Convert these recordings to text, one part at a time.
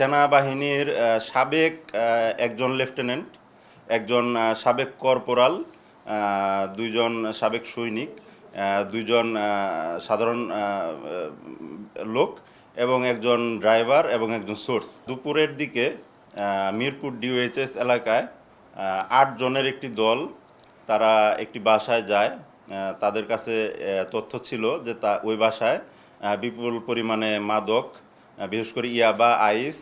সেনাবাহিনীর সাবেক একজন লেফটেন্যান্ট, একজন সাবেক কর্পোরাল, দুইজন সাবেক সৈনিক, দুইজন সাধারণ লোক এবং একজন ড্রাইভার এবং একজন সোর্স। দুপুরের দিকে মিরপুর ডিওএইচএস এলাকায় ৮ জনের একটি দল তারা একটি বাসায় যায়। তাদের কাছে তথ্য ছিল যে ওই বাসায় বিপুল পরিমাণে মাদক, বিশেষ করে ইয়াবা, আইস,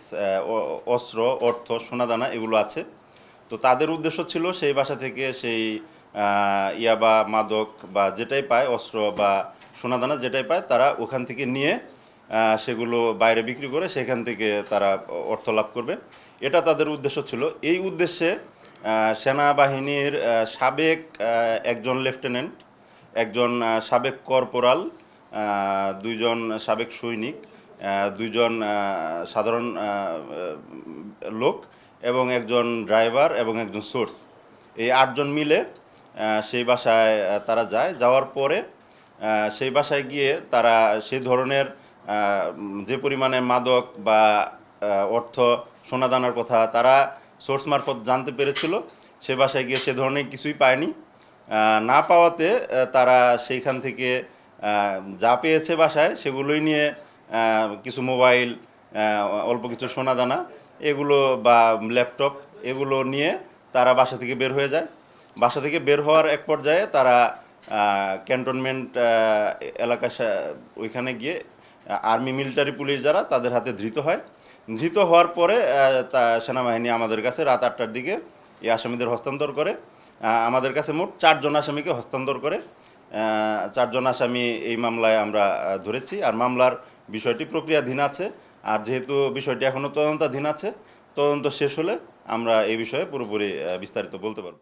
অস্ত্র, অর্থ, সোনাদানা এগুলো আছে। তো তাদের উদ্দেশ্য ছিল সেই বাসা থেকে সেই ইয়াবা, মাদক বা যেটাই পায়, অস্ত্র বা সোনাদানা যেটাই পায় তারা ওখান থেকে নিয়ে সেগুলো বাইরে বিক্রি করে সেখান থেকে তারা অর্থ লাভ করবে, এটা তাদের উদ্দেশ্য ছিল। এই উদ্দেশ্যে সেনাবাহিনীর সাবেক একজন লেফটেন্যান্ট, একজন সাবেক কর্পোরাল, দুইজন সাবেক সৈনিক, দুইজন সাধারণ লোক এবং একজন ড্রাইভার এবং একজন সোর্স, এই ৮ জন মিলে সেই বাসায় তারা যায়। যাওয়ার পরে সেই বাসায় গিয়ে তারা সেই ধরনের যে পরিমাণে মাদক বা অর্থ, সোনাদানার কথা তারা সোর্স মারফত জানতে পেরেছিল, সে বাসায় গিয়ে সে ধরনের কিছুই পায়নি। না পাওয়াতে তারা সেইখান থেকে যা পেয়েছে বাসায় সেগুলোই নিয়ে কিছু মোবাইল, অল্প কিছু সোনাদানা এগুলো বা ল্যাপটপ এগুলো নিয়ে তারা বাসা থেকে বের হয়ে যায়। বাসা থেকে বের হওয়ার এক পর্যায়ে তারা ক্যান্টনমেন্ট এলাকা ওইখানে গিয়ে আর্মি, মিলিটারি, পুলিশ যারা তাদের হাতে ধৃত হয়। ধৃত হওয়ার পরে তা সেনাবাহিনী আমাদের কাছে রাত ৮টার দিকে এই আসামিদের হস্তান্তর করে। আমাদের কাছে মোট ৪ জন আসামিকে হস্তান্তর করে। ৪ জন আসামি এই মামলায় আমরা ধরেছি। আর মামলার বিষয়টি প্রক্রিয়াধীন আছে। আর যেহেতু বিষয়টি এখনও তদন্তাধীন আছে, তদন্ত শেষ হলে আমরা এই বিষয়ে পুরোপুরি বিস্তারিত বলতে পারব।